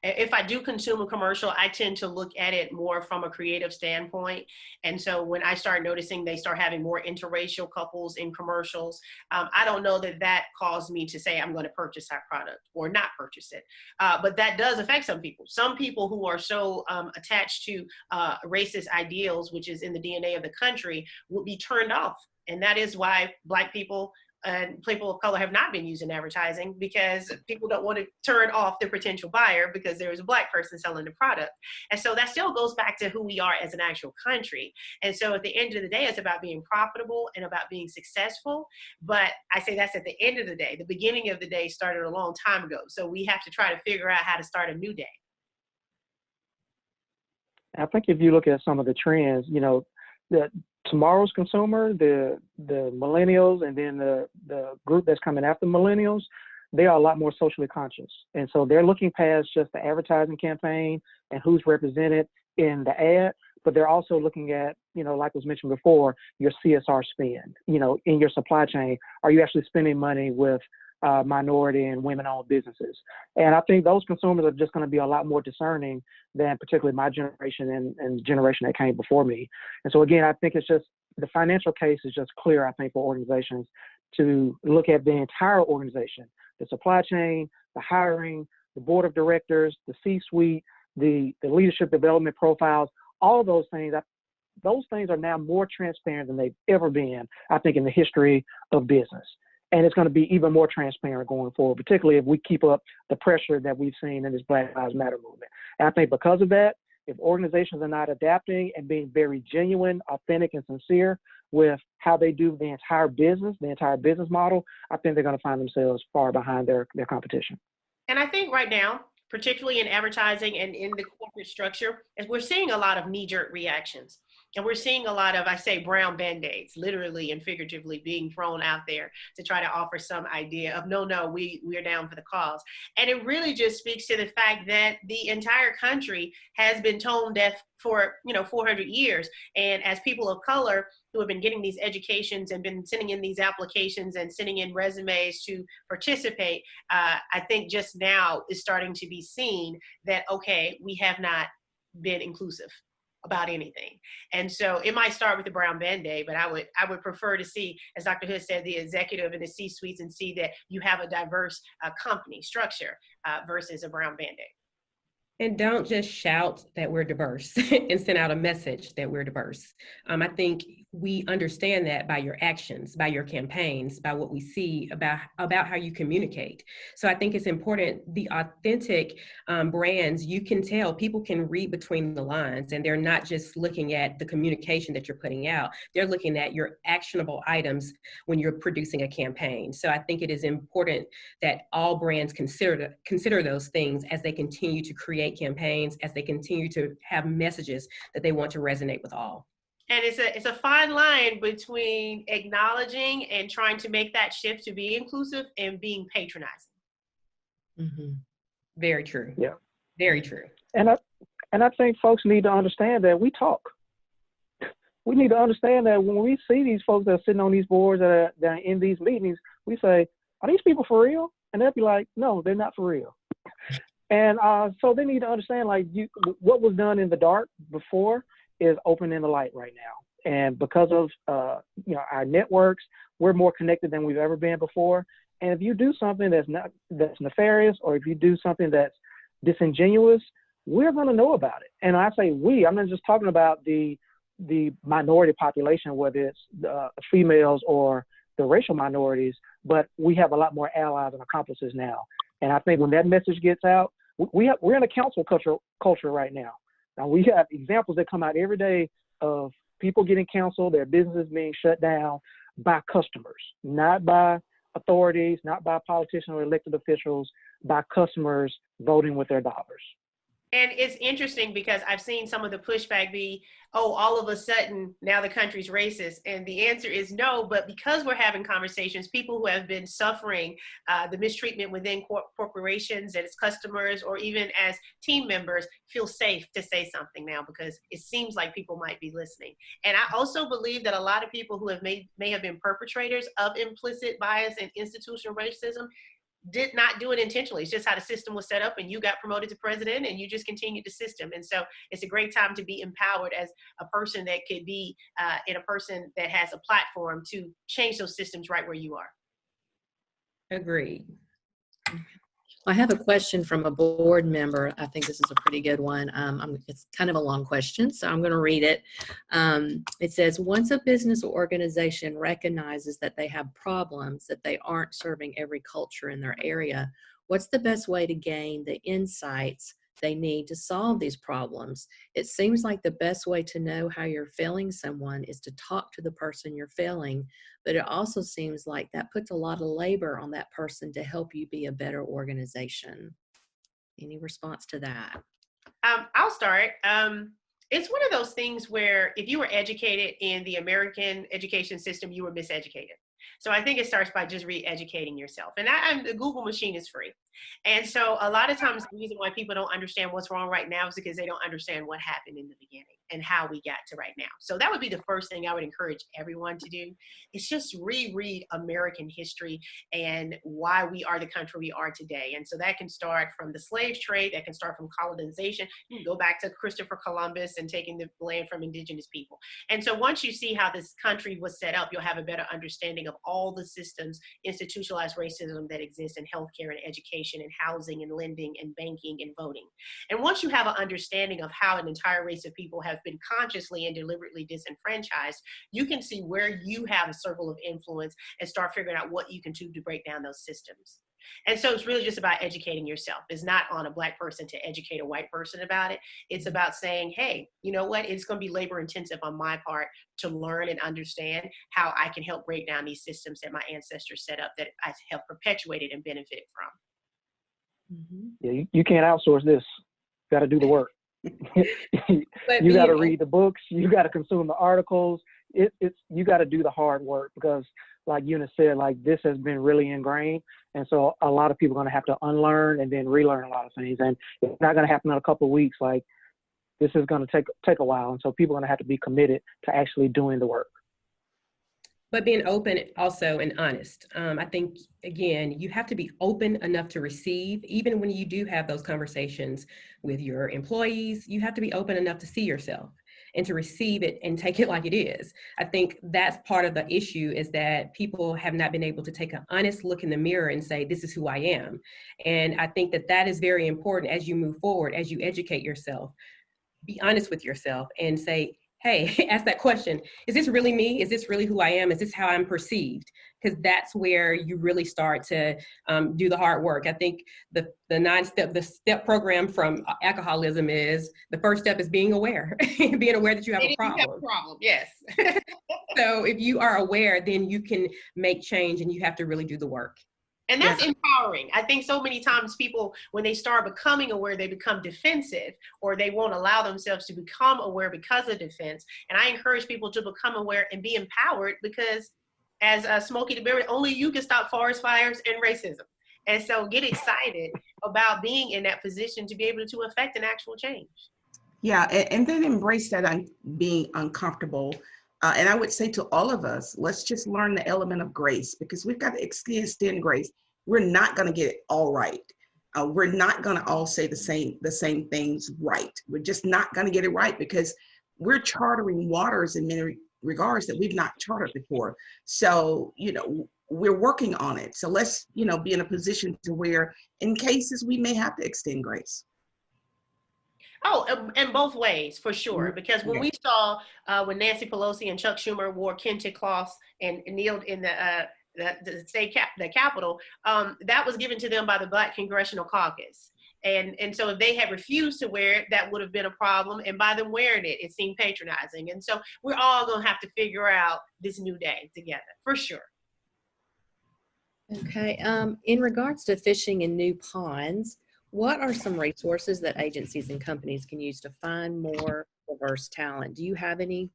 if I do consume a commercial, I tend to look at it more from a creative standpoint. And so when I start noticing they start having more interracial couples in commercials, I don't know that caused me to say I'm going to purchase that product or not purchase it. But that does affect some people. Some people who are so attached to racist ideals, which is in the DNA of the country, would be turned off. And that is why Black people and people of color have not been using advertising, because people don't want to turn off the potential buyer because there is a Black person selling the product. And so that still goes back to who we are as an actual country. And so at the end of the day, it's about being profitable and about being successful. But I say that's at the end of the day. The beginning of the day started a long time ago. So we have to try to figure out how to start a new day. I think if you look at some of the trends, that tomorrow's consumer, the millennials, and then the group that's coming after millennials, they are a lot more socially conscious. And so they're looking past just the advertising campaign and who's represented in the ad, but they're also looking at, like was mentioned before, your CSR spend, in your supply chain. Are you actually spending money with minority and women-owned businesses? And I think those consumers are just going to be a lot more discerning than particularly my generation and the generation that came before me. And so again, I think it's just the financial case is just clear, I think, for organizations to look at the entire organization, the supply chain, the hiring, the board of directors, the C-suite, the leadership development profiles, all of those things. Those things are now more transparent than they've ever been, I think, in the history of business. And it's going to be even more transparent going forward, particularly if we keep up the pressure that we've seen in this Black Lives Matter movement. And I think because of that, if organizations are not adapting and being very genuine, authentic, and sincere with how they do the entire business model, I think they're going to find themselves far behind their competition. And I think right now, particularly in advertising and in the corporate structure, is we're seeing a lot of knee-jerk reactions. And we're seeing a lot of, I say, brown band-aids, literally and figuratively being thrown out there to try to offer some idea of, no, we're down for the cause. And it really just speaks to the fact that the entire country has been tone deaf for 400 years. And as people of color who have been getting these educations and been sending in these applications and sending in resumes to participate, I think just now is starting to be seen that, okay, we have not been inclusive about anything. And so it might start with the brown band-aid, but I would prefer to see, as Dr. Hood said, the executive and the C-suites, and see that you have a diverse company structure versus a brown band-aid. And don't just shout that we're diverse and send out a message that we're diverse. I think we understand that by your actions, by your campaigns, by what we see about how you communicate. So I think it's important, the authentic brands, you can tell, people can read between the lines, and they're not just looking at the communication that you're putting out. They're looking at your actionable items when you're producing a campaign. So I think it is important that all brands consider those things as they continue to create campaigns, as they continue to have messages that they want to resonate with all. And it's a fine line between acknowledging and trying to make that shift to be inclusive and being patronizing. Mm-hmm. Very true. Yeah. Very true. And I think folks need to understand that we talk. We need to understand that when we see these folks that are sitting on these boards that are in these meetings, we say, are these people for real? And they'll be like, no, they're not for real. And so they need to understand, like, what was done in the dark before is open in the light right now. And because of our networks, we're more connected than we've ever been before. And if you do something that's nefarious, or if you do something that's disingenuous, we're going to know about it. And I say we, I'm not just talking about the minority population, whether it's the females or the racial minorities, but we have a lot more allies and accomplices now. And I think when that message gets out, we're in a council culture right now. Now, we have examples that come out every day of people getting canceled, their businesses being shut down by customers, not by authorities, not by politicians or elected officials, by customers voting with their dollars. And it's interesting because I've seen some of the pushback be, oh, all of a sudden now the country's racist. And the answer is no, but because we're having conversations, people who have been suffering the mistreatment within corporations and its customers, or even as team members, feel safe to say something now because it seems like people might be listening. And I also believe that a lot of people who may have been perpetrators of implicit bias and institutional racism did not do it intentionally. It's just how the system was set up, and you got promoted to president and you just continued the system. And so it's a great time to be empowered as a person that could be in a person that has a platform to change those systems right where you are. Agreed. I have a question from a board member. I think this is a pretty good one. It's kind of a long question, so I'm going to read it. It says, once a business or organization recognizes that they have problems, that they aren't serving every culture in their area, what's the best way to gain the insights they need to solve these problems? It seems like the best way to know how you're failing someone is to talk to the person you're failing, but it also seems like that puts a lot of labor on that person to help you be a better organization. Any response to that? I'll start. It's one of those things where if you were educated in the American education system, you were miseducated. So I think it starts by just re-educating yourself. And the Google machine is free. And so a lot of times the reason why people don't understand what's wrong right now is because they don't understand what happened in the beginning and how we got to right now. So that would be the first thing I would encourage everyone to do, is just reread American history and why we are the country we are today. And so that can start from the slave trade, that can start from colonization. You can go back to Christopher Columbus and taking the land from indigenous people. And so once you see how this country was set up, you'll have a better understanding of all the systems, institutionalized racism that exists in healthcare and education and housing and lending and banking and voting. And once you have an understanding of how an entire race of people have been consciously and deliberately disenfranchised, you can see where you have a circle of influence and start figuring out what you can do to break down those systems. And so it's really just about educating yourself. It's not on a Black person to educate a white person about it. It's about saying, hey, you know what? It's going to be labor intensive on my part to learn and understand how I can help break down these systems that my ancestors set up that I have perpetuated and benefited from. Yeah, you can't outsource this. Got to do the work. You got to read the books. You got to consume the articles. You got to do the hard work because, like Eunice said, like this has been really ingrained, and so a lot of people are going to have to unlearn and then relearn a lot of things, and it's not going to happen in a couple of weeks. Like this is going to take a while, and so people are going to have to be committed to actually doing the work. But being open also and honest. I think, again, you have to be open enough to receive, even when you do have those conversations with your employees, you have to be open enough to see yourself and to receive it and take it like it is. I think that's part of the issue, is that people have not been able to take an honest look in the mirror and say, this is who I am. And I think that that is very important as you move forward, as you educate yourself. Be honest with yourself and say, hey, ask that question. Is this really me? Is this really who I am? Is this how I'm perceived? Because that's where you really start to do the hard work. I think the step program from alcoholism is, the first step is being aware, being aware that you have a problem. You have a problem, yes. So if you are aware, then you can make change, and you have to really do the work. And that's empowering. I think so many times people, when they start becoming aware, they become defensive, or they won't allow themselves to become aware because of defense. And I encourage people to become aware and be empowered, because as Smokey the Bear, only you can stop forest fires and racism. And so get excited about being in that position to be able to affect an actual change. Yeah, and then embrace that being uncomfortable. And I would say to all of us, let's just learn the element of grace, because we've got to extend grace. We're not going to get it all right. We're not going to all say the same things right. We're just not going to get it right, because we're chartering waters in many regards that we've not chartered before. So, we're working on it. So let's, be in a position to where in cases we may have to extend grace. Oh, in both ways, for sure. Because when we saw when Nancy Pelosi and Chuck Schumer wore kente cloths and kneeled in the state the Capitol, that was given to them by the Black Congressional Caucus. And so if they had refused to wear it, that would have been a problem. And by them wearing it, it seemed patronizing. And so we're all going to have to figure out this new day together, for sure. Okay. In regards to fishing in new ponds, what are some resources that agencies and companies can use to find more diverse talent? Do you have any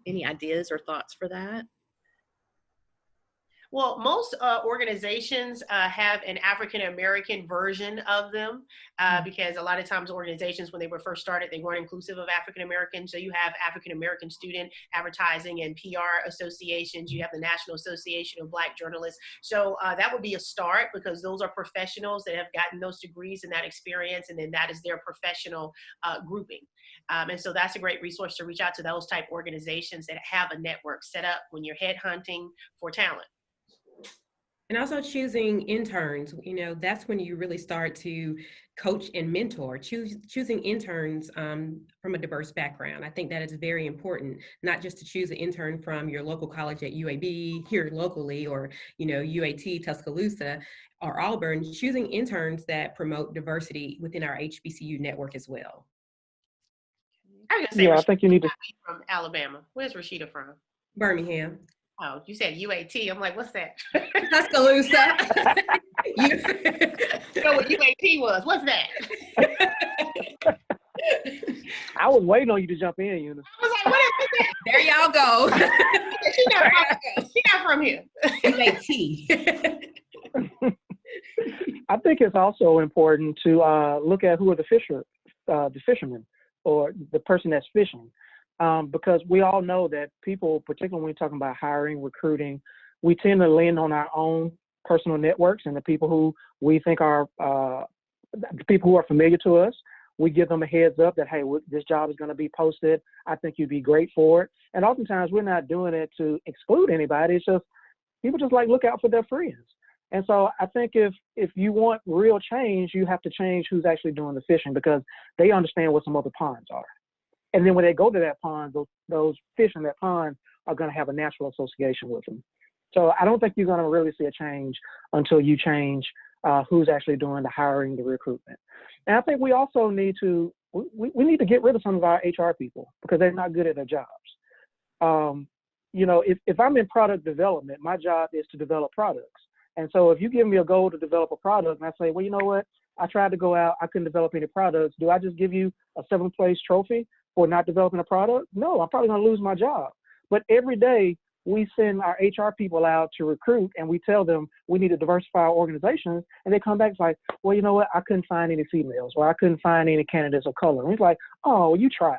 ideas or thoughts for that? Well, most organizations have an African-American version of them because a lot of times organizations, when they were first started, they weren't inclusive of African-Americans. So you have African-American Student Advertising and PR associations. You have the National Association of Black Journalists. So that would be a start, because those are professionals that have gotten those degrees and that experience, and then that is their professional grouping. And so that's a great resource to reach out to those type organizations that have a network set up when you're headhunting for talent. And also choosing interns, that's when you really start to coach and mentor. Choosing interns from a diverse background. I think that is very important, not just to choose an intern from your local college at UAB here locally, or UAT, Tuscaloosa, or Auburn. Choosing interns that promote diversity within our HBCU network as well. I was gonna say, I think you need to. From Alabama. Where's Rashida from? Birmingham. Oh, you said UAT. I'm like, what's that? Tuscaloosa. You know what UAT was? What's that? I was waiting on you to jump in, Eunice. I was like, what is that? There y'all go. She's not from here. UAT. I think it's also important to look at who are the fishermen, or the person that's fishing. Because we all know that people, particularly when we're talking about hiring, recruiting, we tend to lean on our own personal networks and the people who we think are the people who are familiar to us. We give them a heads up that, hey, this job is going to be posted. I think you'd be great for it. And oftentimes we're not doing it to exclude anybody. It's just people just look out for their friends. And so I think if you want real change, you have to change who's actually doing the fishing, because they understand what some other ponds are. And then when they go to that pond, those fish in that pond are going to have a natural association with them. So I don't think you're going to really see a change until you change who's actually doing the hiring, the recruitment. And I think we also need to get rid of some of our HR people, because they're not good at their jobs. If I'm in product development, my job is to develop products. And so if you give me a goal to develop a product and I say, well, you know what, I tried to go out, I couldn't develop any products. Do I just give you a 7th place trophy for not developing a product? No, I'm probably going to lose my job. But every day we send our HR people out to recruit and we tell them we need to diversify our organizations, and they come back like, well, you know what? I couldn't find any females, or I couldn't find any candidates of color. And it's like, oh, you tried.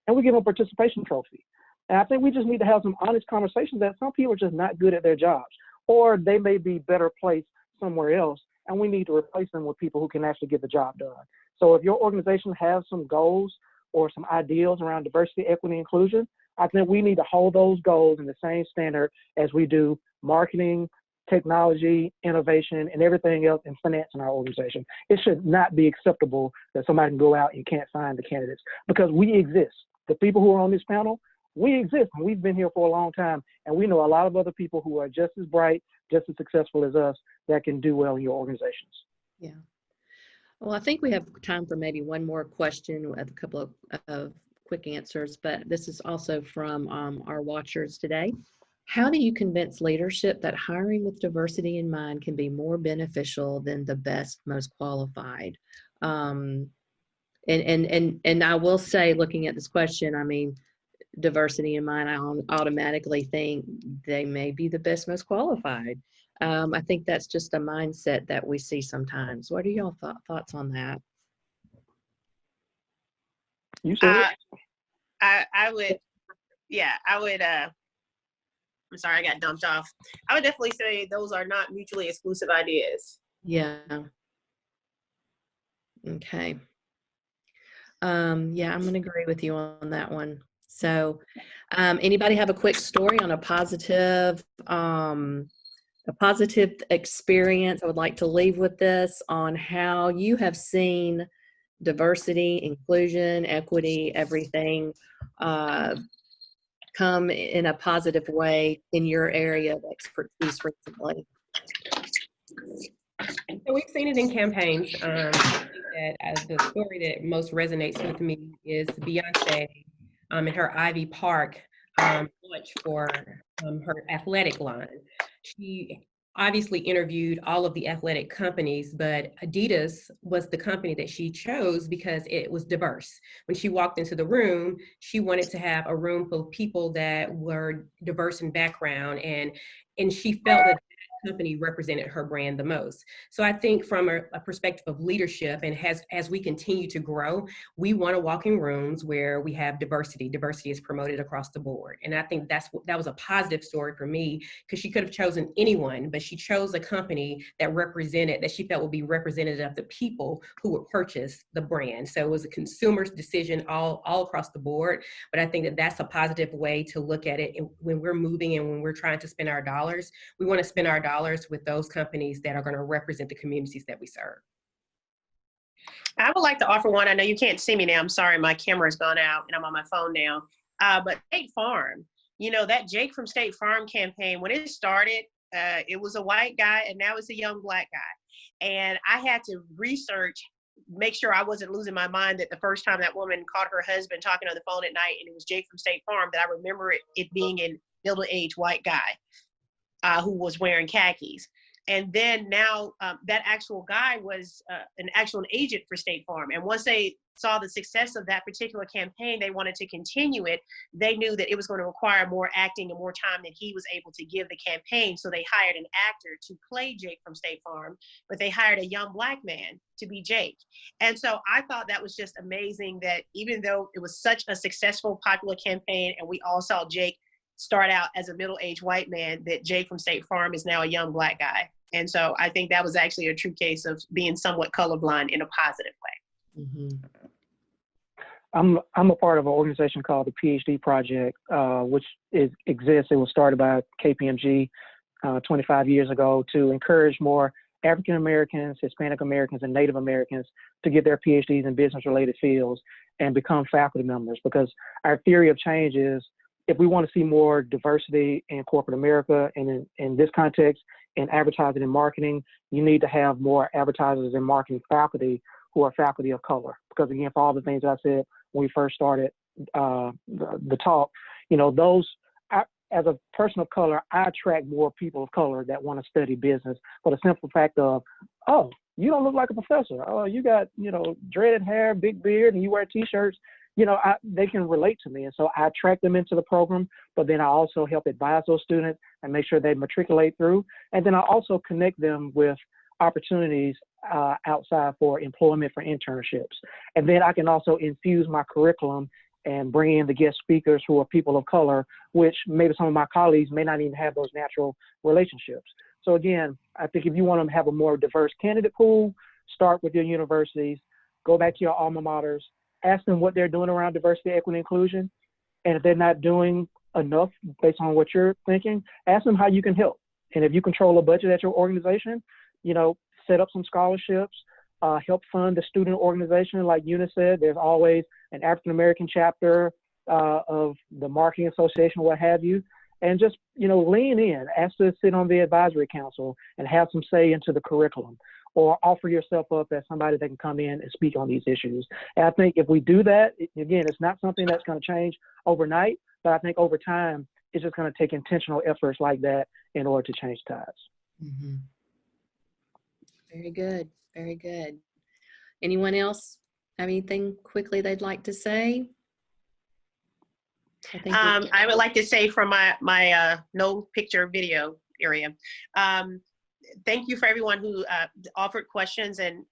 And we give them a participation trophy. And I think we just need to have some honest conversations that some people are just not good at their jobs, or they may be better placed somewhere else, and we need to replace them with people who can actually get the job done. So if your organization has some goals or some ideals around diversity, equity, inclusion, I think we need to hold those goals in the same standard as we do marketing, technology, innovation, and everything else in finance in our organization. It should not be acceptable that somebody can go out and can't find the candidates, because we exist. The people who are on this panel, we exist, and we've been here for a long time, and we know a lot of other people who are just as bright, just as successful as us that can do well in your organizations. Yeah. Well, I think we have time for maybe one more question with a couple of quick answers, but this is also from our watchers today. How do you convince leadership that hiring with diversity in mind can be more beneficial than the best, most qualified? And I will say, looking at this question, I mean, diversity in mind, I automatically think they may be the best, most qualified. I think that's just a mindset that we see sometimes. What are y'all thoughts on that? You said I would, yeah, I would, I'm sorry, I got dumped off. I would definitely say those are not mutually exclusive ideas. Yeah. Okay. Yeah, I'm going to agree with you on that one. So, anybody have a quick story on a positive experience? I would like to leave with this on how you have seen diversity, inclusion, equity, everything come in a positive way in your area of expertise recently. So we've seen it in campaigns. I think that the story that most resonates with me is Beyonce in her Ivy Park launch for her athletic line. She obviously interviewed all of the athletic companies, but Adidas was the company that she chose because it was diverse. When she walked into the room, she wanted to have a room full of people that were diverse in background, and she felt that company represented her brand the most. So I think from a perspective of leadership, and as we continue to grow, we want to walk in rooms where we have diversity. Diversity is promoted across the board. And I think that was a positive story for me, because she could have chosen anyone, but she chose a company that she felt would be representative of the people who would purchase the brand. So it was a consumer's decision all across the board. But I think that that's a positive way to look at it. And when we're moving and when we're trying to spend our dollars, we want to spend our dollars with those companies that are going to represent the communities that we serve. I would like to offer one. I know you can't see me now. I'm sorry, my camera's gone out and I'm on my phone now. But State Farm, you know, that Jake from State Farm campaign, when it started, it was a white guy and now it's a young black guy. And I had to research, make sure I wasn't losing my mind that the first time that woman caught her husband talking on the phone at night and it was Jake from State Farm, that I remember it being a middle-aged white guy who was wearing khakis. And then now that actual guy was an actual agent for State Farm. And once they saw the success of that particular campaign, they wanted to continue it. They knew that it was going to require more acting and more time than he was able to give the campaign. So they hired an actor to play Jake from State Farm, but they hired a young black man to be Jake. And so I thought that was just amazing that even though it was such a successful, popular campaign, and we all saw Jake start out as a middle-aged white man, that Jake from State Farm is now a young black guy. And so I think that was actually a true case of being somewhat colorblind in a positive way. Mm-hmm. I'm a part of an organization called the Ph.D. Project, which exists. It was started by KPMG 25 years ago to encourage more African Americans, Hispanic Americans, and Native Americans to get their PhDs in business-related fields and become faculty members. Because our theory of change is, if we want to see more diversity in corporate America, and in this context, in advertising and marketing, you need to have more advertisers and marketing faculty who are faculty of color. Because again, for all the things I said when we first started the talk, you know, as a person of color, I attract more people of color that want to study business for the simple fact of, oh, you don't look like a professor. Oh, you got, dreaded hair, big beard, and you wear t-shirts. They can relate to me. And so I attract them into the program, but then I also help advise those students and make sure they matriculate through. And then I also connect them with opportunities outside for employment, for internships. And then I can also infuse my curriculum and bring in the guest speakers who are people of color, which maybe some of my colleagues may not even have those natural relationships. So again, I think if you want to have a more diverse candidate pool, start with your universities, go back to your alma maters, ask them what they're doing around diversity, equity, inclusion. And if they're not doing enough based on what you're thinking, ask them how you can help. And if you control a budget at your organization, set up some scholarships, help fund the student organization. Like Eunice said, there's always an African-American chapter of the Marketing Association, what have you. And just, lean in, ask to sit on the advisory council and have some say into the curriculum, or offer yourself up as somebody that can come in and speak on these issues. And I think if we do that, again, it's not something that's going to change overnight, but I think over time, it's just going to take intentional efforts like that in order to change tides. Mm-hmm. Very good. Very good. Anyone else have anything quickly they'd like to say? I would like to say from my no picture video area, thank you for everyone who offered questions, and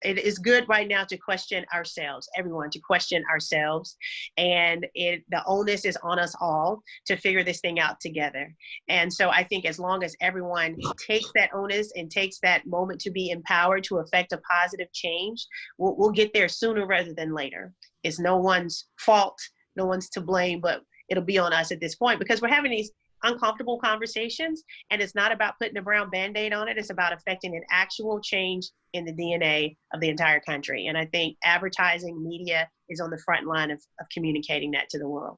it is good right now to question ourselves, everyone to question ourselves, and the onus is on us all to figure this thing out together. And so I think as long as everyone takes that onus and takes that moment to be empowered to affect a positive change, we'll get there sooner rather than later. It's no one's fault, no one's to blame, but it'll be on us at this point, because we're having these uncomfortable conversations, and it's not about putting a brown Band-Aid on it. It's about affecting an actual change in the DNA of the entire country. And I think advertising, media is on the front line of communicating that to the world.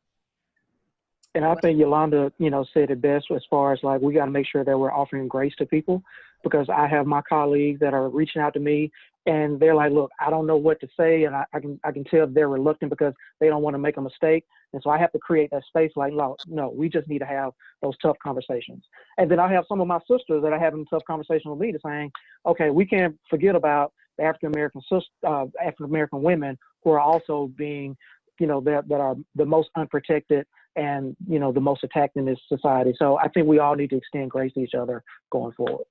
And I think Yolanda, said it best as far as like, we got to make sure that we're offering grace to people, because I have my colleagues that are reaching out to me and they're like, look, I don't know what to say. And I can tell they're reluctant because they don't want to make a mistake. And so I have to create that space like, no, we just need to have those tough conversations. And then I have some of my sisters that are having tough conversations with me to saying, okay, we can't forget about the African-American women who are also being, that are the most unprotected and, the most attacked in this society. So I think we all need to extend grace to each other going forward.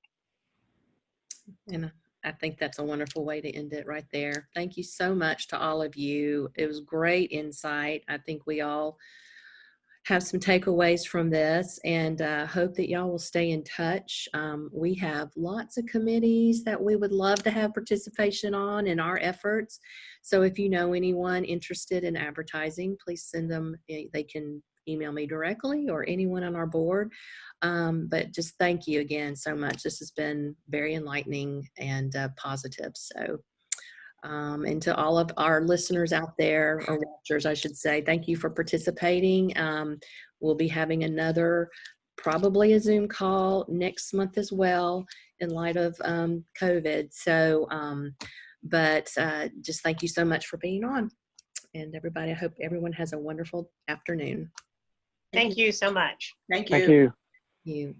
And I think that's a wonderful way to end it right there. Thank you so much to all of you. It was great insight. I think we all have some takeaways from this, and hope that y'all will stay in touch. We have lots of committees that we would love to have participation on in our efforts. So if you know anyone interested in advertising, please send them. They can email me directly or anyone on our board. But just thank you again so much. This has been very enlightening and positive. So, and to all of our listeners out there, or watchers, I should say, thank you for participating. We'll be having another, probably a Zoom call next month as well, in light of COVID. So, but just thank you so much for being on. And everybody, I hope everyone has a wonderful afternoon. Thank you so much. Thank you. Thank you. You.